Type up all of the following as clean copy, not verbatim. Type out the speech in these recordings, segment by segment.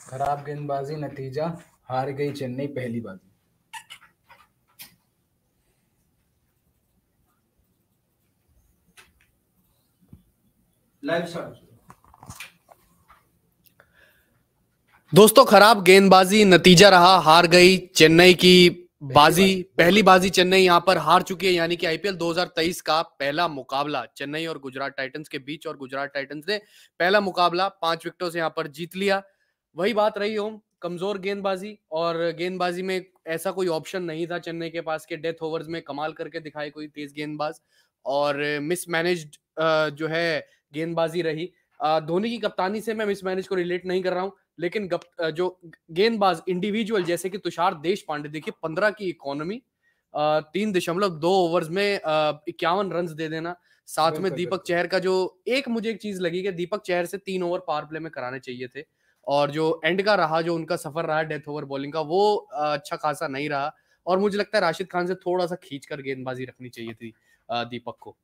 खराब गेंदबाजी, नतीजा हार गई चेन्नई पहली बाजी। दोस्तों, खराब गेंदबाजी, नतीजा रहा हार गई चेन्नई की बाजी। पहली बाजी चेन्नई यहां पर हार चुकी है, यानी कि आईपीएल 2023 का पहला मुकाबला चेन्नई और गुजरात टाइटंस के बीच, और गुजरात टाइटंस ने पहला मुकाबला 5 विकेटों से यहां पर जीत लिया। वही बात रही हो, कमजोर गेंदबाजी, और गेंदबाजी में ऐसा कोई ऑप्शन नहीं था चेन्नई के पास के डेथ ओवर्स में कमाल करके दिखाए कोई तेज गेंदबाज, और मिसमैनेज्ड जो है गेंदबाजी रही। धोनी की कप्तानी से मैं मिसमैनेज को रिलेट नहीं कर रहा हूं, लेकिन जो गेंदबाज इंडिविजुअल जैसे कि तुषार देशपांडे, देखिए 15 की इकोनॉमी, 3.2 ओवर्स में 51 रन दे देना, साथ में दीपक चहर का जो मुझे एक चीज लगी कि दीपक चहर से 3 ओवर पावर प्ले में कराने चाहिए थे, और जो एंड का रहा, जो उनका सफर रहा डेथ ओवर बॉलिंग का, वो अच्छा खासा नहीं रहा, और मुझे लगता है राशिद खान से थोड़ा सा खींचकर गेंदबाजी रखनी चाहिए थी दीपक को।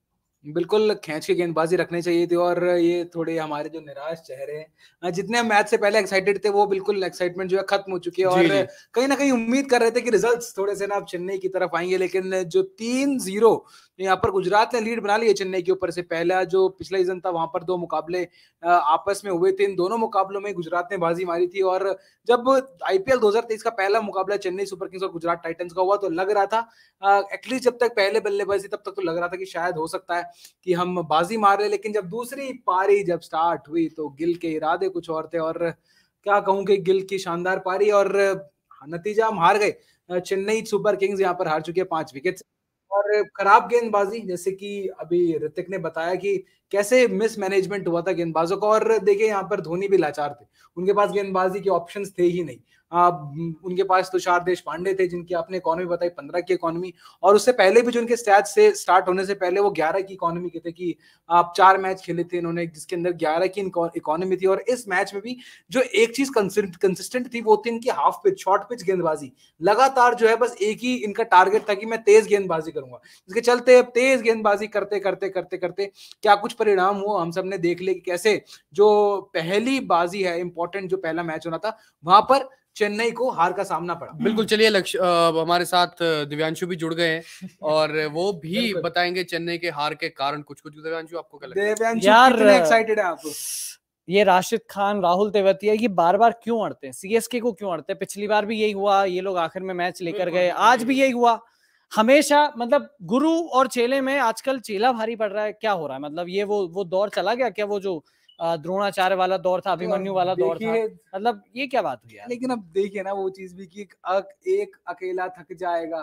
बिल्कुल खींच के गेंदबाजी रखनी चाहिए थी, और ये थोड़े हमारे जो निराश चेहरे हैं, जितने हम मैच से पहले एक्साइटेड थे, वो बिल्कुल एक्साइटमेंट जो है खत्म हो चुकी है, और कहीं ना कहीं उम्मीद कर रहे थे कि रिजल्ट्स थोड़े से ना अब चेन्नई की तरफ आएंगे, लेकिन जो 3-0 यहाँ पर गुजरात ने लीड बना ली है चेन्नई के ऊपर से। पहला जो पिछला सीजन था, वहां पर 2 मुकाबले आपस में हुए थे, इन दोनों मुकाबलों में गुजरात ने बाजी मारी थी, और जब आईपीएल 2023 का पहला मुकाबला चेन्नई सुपर किंग्स और गुजरात टाइटंस का हुआ, तो लग रहा था एटलीस्ट जब तक पहले बल्लेबाजी, तब तक तो लग रहा था कि शायद हो सकता है कि हम बाजी मार रहे, लेकिन जब दूसरी पारी जब स्टार्ट हुई, तो गिल के इरादे कुछ और थे, और क्या कहूं कि गिल की शानदार पारी, और नतीजा हम हार गए। चेन्नई सुपर किंग्स यहाँ पर हार चुकी है 5 विकेट। और खराब गेंदबाजी, जैसे कि अभी ऋतिक ने बताया कि कैसे मिसमैनेजमेंट हुआ था गेंदबाजों का, और देखिए यहाँ पर धोनी भी लाचार थे, उनके पास गेंदबाजी के ऑप्शंस थे ही नहीं। उनके पास तुषार देशपांडे थे, जिनकी आपने इकोनॉमी बताई 15 की इकोनॉमी, और उससे पहले भी जो उनके स्टैट्स से स्टार्ट होने से पहले वो 11 की इकोनॉमी के थे, कि आप 4 मैच खेले थे इन्होंने जिसके अंदर 11 की इकोनॉमी थी। और इस मैच में भी जो एक चीज कंसिस्टेंट थी, वो थी इनकी हाफ पिच, शॉर्ट पिच गेंदबाजी। लगातार जो है बस एक ही इनका टारगेट था कि मैं तेज गेंदबाजी करूंगा, इसके चलते अब तेज गेंदबाजी करते करते करते करते क्या कुछ परिणाम हुआ हम सब ने देख लिया, कि कैसे जो पहली बाजी है, इंपॉर्टेंट जो पहला मैच होना था, वहां पर चेन्नई को हार का सामना पड़ा। बिल्कुल, चलिए हमारे साथ दिव्यांशु भी जुड़ गए हैं, और वो भी बताएंगे चेन्नई के हार के कारण कुछ। दिव्यांशु, आपको क्या लगता है? दिव्यांशु, कितने एक्साइटेड है आप? ये राशिद खान, राहुल तेवतिया, ये बार बार क्यों अड़ते हैं? सीएसके को क्यों अड़ते हैं? पिछली बार भी यही हुआ, ये लोग आखिर में मैच लेकर गए, आज भी यही हुआ। हमेशा मतलब गुरु और चेले में आजकल चेला भारी पड़ रहा है, क्या हो रहा है? मतलब ये वो दौर चला गया क्या, वो जो द्रोणाचार्य वाला दौर था, अभिमन्यु वाला दौर था? मतलब ये क्या बात हुई यार? लेकिन अब देखिए ना, वो चीज भी कि एक अकेला थक जाएगा,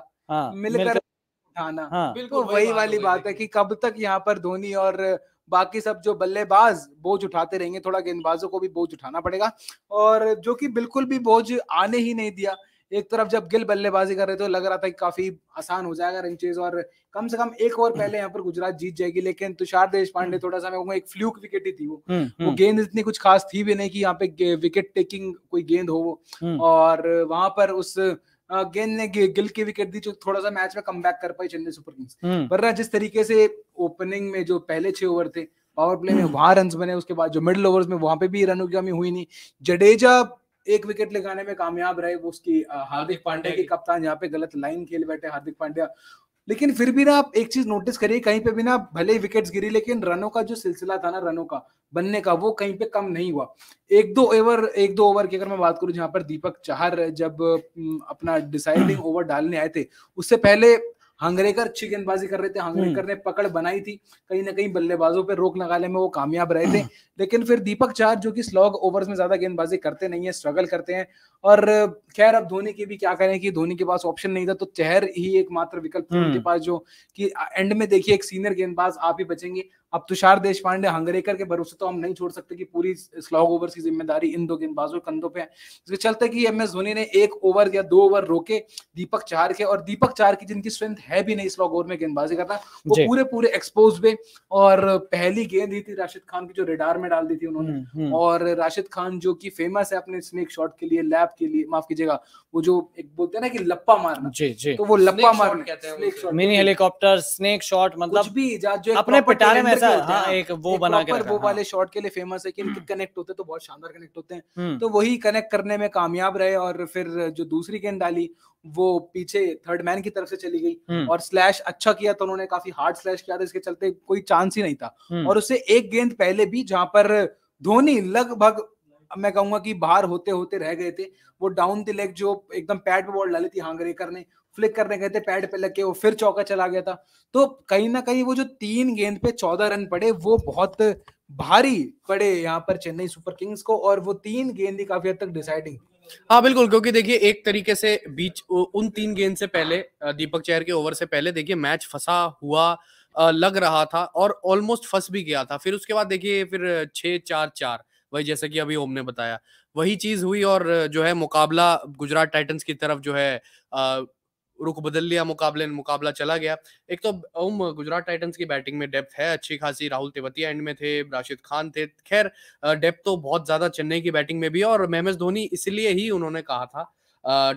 मिलकर उठाना, तो वही वाली बात है कि कब तक यहाँ पर धोनी और बाकी सब जो बल्लेबाज बोझ उठाते रहेंगे। थोड़ा गेंदबाजों को भी बोझ उठाना पड़ेगा, और जो कि बिल्कुल भी बोझ आने ही नहीं दिया। एक तरफ जब गिल बल्लेबाजी कर रहे थे, तो लग रहा था कि काफी आसान हो जाएगा रनचेज, और कम से कम एक ओवर पहले यहाँ पर गुजरात जीत जाएगी। लेकिन तुषार देशपांडे थोड़ा सा, मैं एक फ्लूक विकेट ही थी वो गेंद इतनी कुछ खास थी भी नहीं कि यहाँ पे विकेट टेकिंग कोई गेंद हो वो, और वहां पर उस गेंद ने गिल की विकेट दी, जो थोड़ा सा मैच में कमबैक कर पाई चेन्नई सुपर किंग्स। वरना जिस तरीके से ओपनिंग में जो पहले 6 ओवर थे, पावर प्ले में वहां रन बने, उसके बाद जो मिडिल ओवर्स में वहां पे भी रनों की कमी हुई नहीं। जडेजा 1 विकेट लगाने में कामयाब रहे, वो उसकी हार्दिक पांड्या की कप्तान यहाँ पे गलत लाइन खेल बैठे हार्दिक पांड्या। लेकिन फिर भी ना, आप एक चीज नोटिस करिए, कहीं पे भी ना भले ही विकेट्स गिरी, लेकिन रनों का जो सिलसिला था ना, रनों का बनने का, वो कहीं पे कम नहीं हुआ। एक दो ओवर की अगर मैं बात करूं, जहां पर दीपक चहर जब अपना डिसाइडिंग ओवर डालने आए थे, उससे पहले हंगरेकर अच्छी गेंदबाजी कर रहे थे, हंगरेकर ने पकड़ बनाई थी, कहीं ना कहीं बल्लेबाजों पे रोक लगाने में वो कामयाब रहे थे। लेकिन फिर दीपक चहर, जो कि स्लॉग ओवर्स में ज्यादा गेंदबाजी करते नहीं है, स्ट्रगल करते हैं। और खैर, अब धोनी की भी क्या करें कि धोनी के पास ऑप्शन नहीं था, तो चहर ही एकमात्र विकल्प थे उनके पास, जो कि एंड में देखिए एक सीनियर गेंदबाज आप ही बचेंगे। अब तुषार देशपांडे, हंगरेकर के भरोसे तो हम नहीं छोड़ सकते कि पूरी स्लॉग ओवर्स की जिम्मेदारी इन 2 गेंदबाजों के कंधों पे है। इसके चलते कि एमएस धोनी ने 1 ओवर या 2 ओवर रोके दीपक चहर के, और दीपक चहर की जिनकी स्ट्रेंथ है भी नहीं स्लॉग ओवर में गेंदबाजी करना, वो पूरे एक्सपोज पे। और पहली गेंद ही थी राशिद खान की, जो रेडार में डाल दी थी उन्होंने। और राशिद खान जो कि फेमस है अपने स्नेक शॉट के लिए, लैप के लिए, माफ कीजिएगा, वो जो एक बोलते हैं ना कि लप्पा मारना, तो वो लप्पा मारना, मिनी हेलीकॉप्टर, स्नेक शॉट, मतलब भी जो अपने पिटारे में ऐसा हाँ, एक वो बना के वो वाले शॉट के लिए फेमस है कि इनके कनेक्ट होते तो बहुत शानदार कनेक्ट होते हैं, तो वही कनेक्ट करने में कामयाब रहे। और फिर जो दूसरी गेंद डाली वो पीछे थर्ड मैन की तरफ से चली गई और स्लैश अच्छा किया, तो उन्होंने काफी हार्ड स्लैश किया था, इसके चलते कोई चांस ही नहीं था। और उससे एक गेंद पहले भी जहां पर धोनी लगभग मैं कहूंगा कि बाहर होते होते रह गए थे, वो डाउन द लेग जो एकदम पैड पे बॉल डाली थी हांगरेकर ने, फ्लिक करने गए थे, पैड पे लग के वो फिर चौका चला गया था। तो कहीं ना कहीं वो जो 3 गेंद पे 14 रन पड़े वो बहुत भारी पड़े यहाँ पर चेन्नई सुपर किंग्स को, और वो 3 गेंद ही काफी हद तक डिसाइडिंग। हाँ बिल्कुल, क्योंकि देखिए एक तरीके से बीच उन 3 गेंद से पहले, दीपक चहर के ओवर से पहले देखिए मैच फंसा हुआ लग रहा था और ऑलमोस्ट फंस भी गया था। फिर उसके बाद देखिए फिर 6-4-4 वही जैसे कि अभी ओम ने बताया वही चीज हुई और जो है मुकाबला गुजरात टाइटंस की तरफ जो है रुख बदल लिया, मुकाबला चला गया। एक तो गुजरात टाइटंस की बैटिंग में डेप्थ है अच्छी खासी, राहुल तेवतिया एंड में थे, राशिद खान थे, खैर डेप्थ तो बहुत ज्यादा चेन्नई की बैटिंग में भी है। और एमएस धोनी इसलिए ही उन्होंने कहा था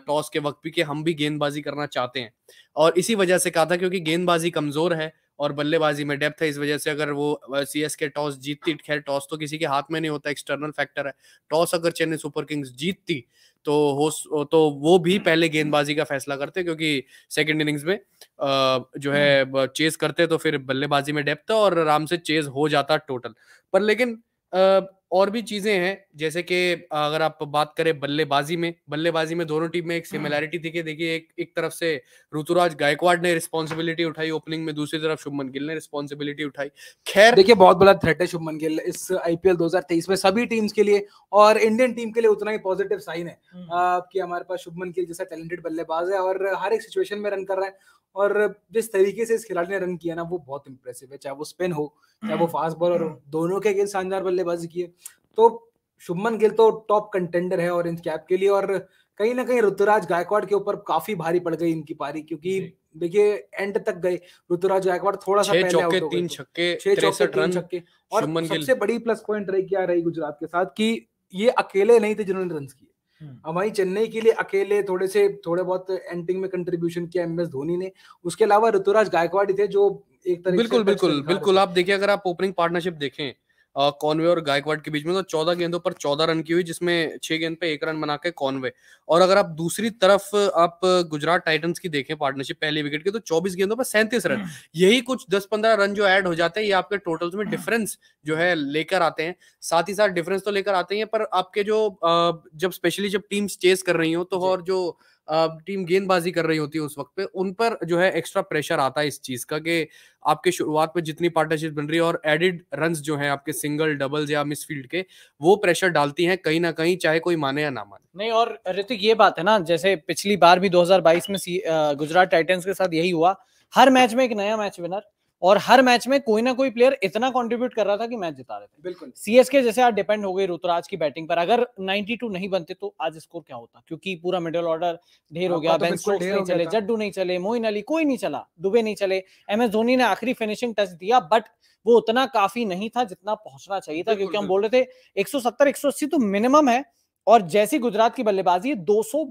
टॉस के वक्त भी कि हम भी गेंदबाजी करना चाहते हैं, और इसी वजह से कहा था क्योंकि गेंदबाजी कमजोर है और बल्लेबाजी में डेप्थ है। इस वजह से अगर वो सीएसके टॉस जीतती, खैर टॉस तो किसी के हाथ में नहीं होता, एक्सटर्नल फैक्टर है, टॉस अगर चेन्नई सुपर किंग्स जीतती तो वो भी पहले गेंदबाजी का फैसला करते, क्योंकि सेकंड इनिंग्स में जो है चेस करते तो फिर बल्लेबाजी में डेप्थ और आराम से चेस हो जाता टोटल पर। लेकिन और भी चीजें हैं, जैसे कि अगर आप बात करें बल्लेबाजी में दोनों टीम में एक सिमिलैरिटी थी कि देखिए एक तरफ से ऋतुराज गायकवाड़ ने रिस्पॉन्सिबिलिटी उठाई ओपनिंग में, दूसरी तरफ शुभमन गिल ने रिस्पॉन्सिबिलिटी उठाई। खैर देखिए बहुत बड़ा थ्रेट है शुभमन गिल इस आईपीएल 2023 में सभी टीम्स के लिए, और इंडियन टीम के लिए उतना ही पॉजिटिव साइन है कि हमारे पास शुभमन गिल जैसा टैलेंटेड बल्लेबाज है और हर एक सिचुएशन में रन कर रहा है। और जिस तरीके से इस खिलाड़ी ने रन किया ना वो बहुत इंप्रेसिव है, चाहे वो स्पिन हो चाहे वो फास्ट बॉलर हो, दोनों के अगेंस्ट शानदार बल्लेबाजी की है। तो शुभमन गिल तो टॉप कंटेंडर है ऑरेंज कैप के लिए, और कहीं ना कहीं ऋतुराज गायकवाड़ के ऊपर काफी भारी पड़ गई इनकी पारी, क्योंकि देखिए एंड तक गए ऋतुराज गायकवाड़ थोड़ा सा पहले आउट हो गए, 3 छक्के 63 छक्के। और सबसे बड़ी प्लस पॉइंट रही क्या रही गुजरात के साथ कि ये अकेले नहीं थे जिन्होंने रन किए, हमारी चेन्नई के लिए अकेले थोड़े बहुत एंडिंग में कंट्रीब्यूशन किया एमएस धोनी ने, उसके अलावा ऋतुराज गायकवाड़ थे जो एक तरीके से बिल्कुल आप देखिए अगर आप ओपनिंग पार्टनरशिप देखें कॉनवे और गायकवाड़ के बीच में, तो 14 गेंदों पर 14 रन की हुई, जिसमें 6 गेंद पे 1 रन बना के कॉनवे। और अगर आप दूसरी तरफ आप गुजरात टाइटंस की देखें पार्टनरशिप पहली विकेट की, तो 24 गेंदों पर 37 रन, यही कुछ 10-15 रन जो ऐड हो जाते हैं ये आपके टोटल्स में डिफरेंस जो है लेकर आते हैं। साथ ही साथ डिफरेंस तो लेकर आते हैं, पर आपके जो जब स्पेशली जब टीम्स चेस कर रही हो तो और जो टीम गेंदबाजी कर रही होती है उस वक्त पे उन पर जो है एक्स्ट्रा प्रेशर आता है इस चीज का कि आपके शुरुआत में जितनी पार्टनरशिप बन रही है और एडिड रन्स जो हैं आपके सिंगल डबल्स या मिसफील्ड के, वो प्रेशर डालती हैं कहीं ना कहीं, चाहे कोई माने या ना माने। नहीं, और ऋतिक ये बात है ना, जैसे पिछली बार भी 2022 में गुजरात टाइटंस के साथ यही हुआ, हर मैच में एक नया मैच विनर और हर मैच में कोई ना कोई प्लेयर इतना कंट्रीब्यूट कर रहा था कि मैच जिता रहे थे। बिल्कुल सीएसके जैसे आज डिपेंड हो गई ऋतुराज की बैटिंग पर, अगर 92 नहीं बनते तो आज स्कोर क्या होता, क्योंकि पूरा मिडिल ऑर्डर ढेर हो गया, बेन स्टोक्स नहीं चले, जड्डू नहीं चले, मोइन अली कोई नहीं चला, दुबे नहीं चले, एमएस धोनी ने आखिरी फिनिशिंग टच दिया, बट वो उतना काफी नहीं था जितना पहुंचना चाहिए था, क्योंकि हम बोल रहे थे 170-180 तो मिनिमम है, और जैसी गुजरात की बल्लेबाजी 200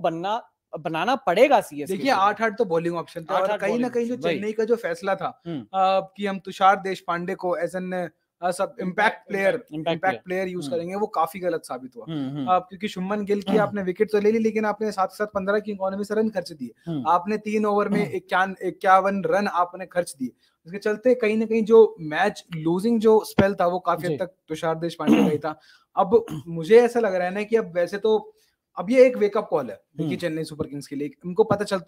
बनाना पड़ेगा सीएसके। देखिए 8-8 तो बॉलिंग ऑप्शन था, और कहीं ना कहीं जो चेन्नई का जो फैसला था कि हम तुषार देशपांडे को एज एन सब इम्पैक्ट प्लेयर यूज करेंगे, वो काफी गलत साबित हुआ। क्योंकि शुभमन गिल की आपने विकेट तो ले ली, लेकिन आपने साथ साथ 15 की इकोनॉमी से रन खर्च दिए, आपने 3 ओवर में 51 रन आपने खर्च दिए, उसके चलते कहीं ना कहीं जो मैच लूजिंग जो स्पेल था वो काफी हद तक तुषार देशपांडे का ही था। अब मुझे ऐसा लग रहा है ना कि अब वैसे तो अब ये एक वेकअप कॉल है देखिए चेन्नई सुपर किंग्स के लिए, उनको पता चल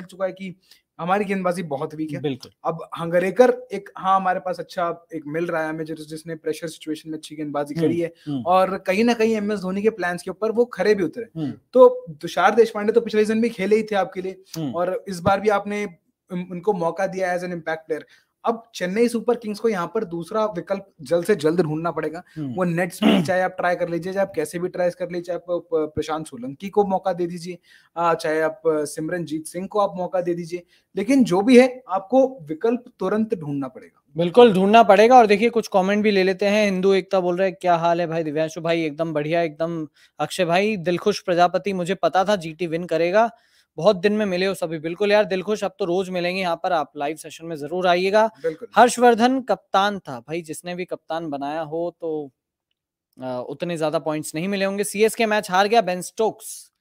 चुका है कि हमारी गेंदबाजी बहुत वीक है। बिल्कुल। अब हंगरेकर एक हमारे पास अच्छा एक मिल रहा है हमें, जिसने प्रेशर सिचुएशन में अच्छी गेंदबाजी करी है, और कहीं ना कहीं एमएस धोनी के प्लान्स के ऊपर वो खरे भी उतरे। तो तुषार देशपांडे तो पिछले सीजन भी खेले ही थे आपके लिए, और इस बार भी आपने उनको मौका दिया एज एन इम्पैक्ट प्लेयर। अब चेन्नई सुपर किंग्स को यहाँ पर दूसरा विकल्प जल्द से जल्द ढूंढना पड़ेगा, वो नेट्स में चाहे आप ट्राई कर लीजिए, चाहे आप कैसे भी ट्राई कर लीजिए, चाहे आप प्रशांत सोलंकी को मौका दे दीजिए, चाहे आप सिमरनजीत सिंह को आप मौका दे दीजिए, लेकिन जो भी है आपको विकल्प तुरंत ढूंढना पड़ेगा। बिल्कुल ढूंढना पड़ेगा। और देखिए कुछ कमेंट भी ले लेते हैं। हिंदू एकता बोल रहे हैं क्या हाल है भाई, दिव्यांशु भाई एकदम बढ़िया एकदम, अक्षय भाई दिलखुश प्रजापति मुझे पता था जीटी विन करेगा, बहुत दिन में मिले हो सभी। बिल्कुल यार दिलखुश, अब तो रोज मिलेंगे यहाँ पर, आप लाइव सेशन में जरूर आइएगा। हर्षवर्धन कप्तान था भाई, जिसने भी कप्तान बनाया हो तो उतने ज्यादा पॉइंट्स नहीं मिले होंगे। सीएसके मैच हार गया, बेन स्टोक्स।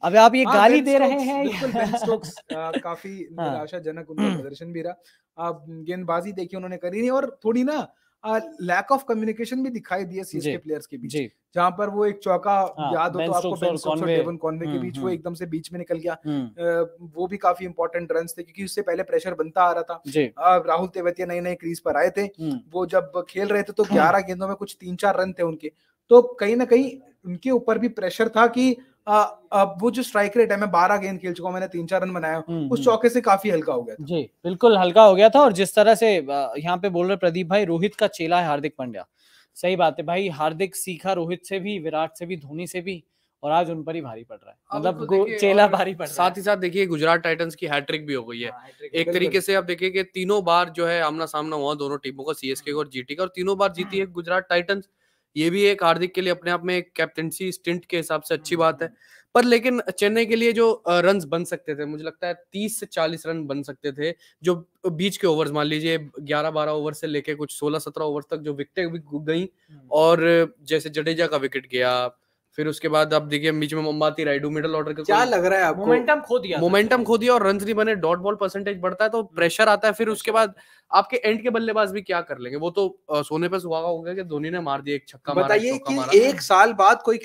अब आप ये गाली दे रहे हैं। बिल्कुल बेन स्टोक्स काफी निराशाजनक उनका प्रदर्शन भी रहा। गेंदबाजी देखिए उन्होंने करी नहीं, और थोड़ी ना लैक ऑफ कम्युनिकेशन भी दिखाई दिया सीएसके प्लेयर्स के बीच, जहां पर वो एक चौका याद हो तो आपको, बेन स्टोक्स और डेवन कॉनवे के बीच, वो एकदम से बीच में निकल गया। वो भी काफी इंपॉर्टेंट रन्स थे, क्योंकि उससे पहले प्रेशर बनता आ रहा था। राहुल तेवतिया नए नए क्रीज पर आए थे, वो जब खेल रहे थे तो 11 गेंदों में कुछ 3-4 रन थे उनके, तो कहीं ना कहीं उनके ऊपर भी प्रेशर था कि वो जो स्ट्राइक रेट है, मैं 12 गेंद खेल चुका हूं, मैंने 3-4 रन बनाया, उस चौके से काफी हल्का हो गया था। जी बिल्कुल हल्का हो गया था। और जिस तरह से यहाँ पे बोल रहे प्रदीप भाई, रोहित का चेला है हार्दिक पांड्या। सही बात है भाई, हार्दिक सीखा रोहित से भी, विराट से भी, धोनी से भी, और आज उन पर ही भारी पड़ रहा है, मतलब चेला भारी पड़ रहा है। साथ ही साथ देखिए गुजरात टाइटंस की हैट्रिक भी हो गई है। एक तरीके से आप देखिए कि तीनों बार जो है आमना सामना हुआ दोनों टीमों का, सीएसके और जीटी का, और तीनों बार जीती है गुजरात टाइटंस। ये भी एक हार्दिक के लिए अपने आप में एक कैप्टेंसी स्टिंट के हिसाब से अच्छी बात है। पर लेकिन चेन्नई के लिए जो रन्स बन सकते थे, मुझे लगता है 30 से 40 रन बन सकते थे, जो बीच के ओवर्स मान लीजिए 11-12 ओवर से लेके कुछ 16-17 ओवर तक जो विकेटें भी गई, और जैसे जडेजा का विकेट गया, फिर उसके बाद आप देखिए बीच में मोमबाती रायडू मिडिल ऑर्डर का, क्या लग रहा है आपको? मोमेंटम खो दिया और रन्स नहीं बने, डॉट बॉल परसेंटेज बढ़ता है तो प्रेशर आता है। फिर उसके बाद आपके एंड के बल्लेबाज भी क्या कर लेंगे, वो तो सोने पे सुहागा हो गया कि धोनी ने मार दिया एक छक्का, बताइए कि 1 साल बाद कोई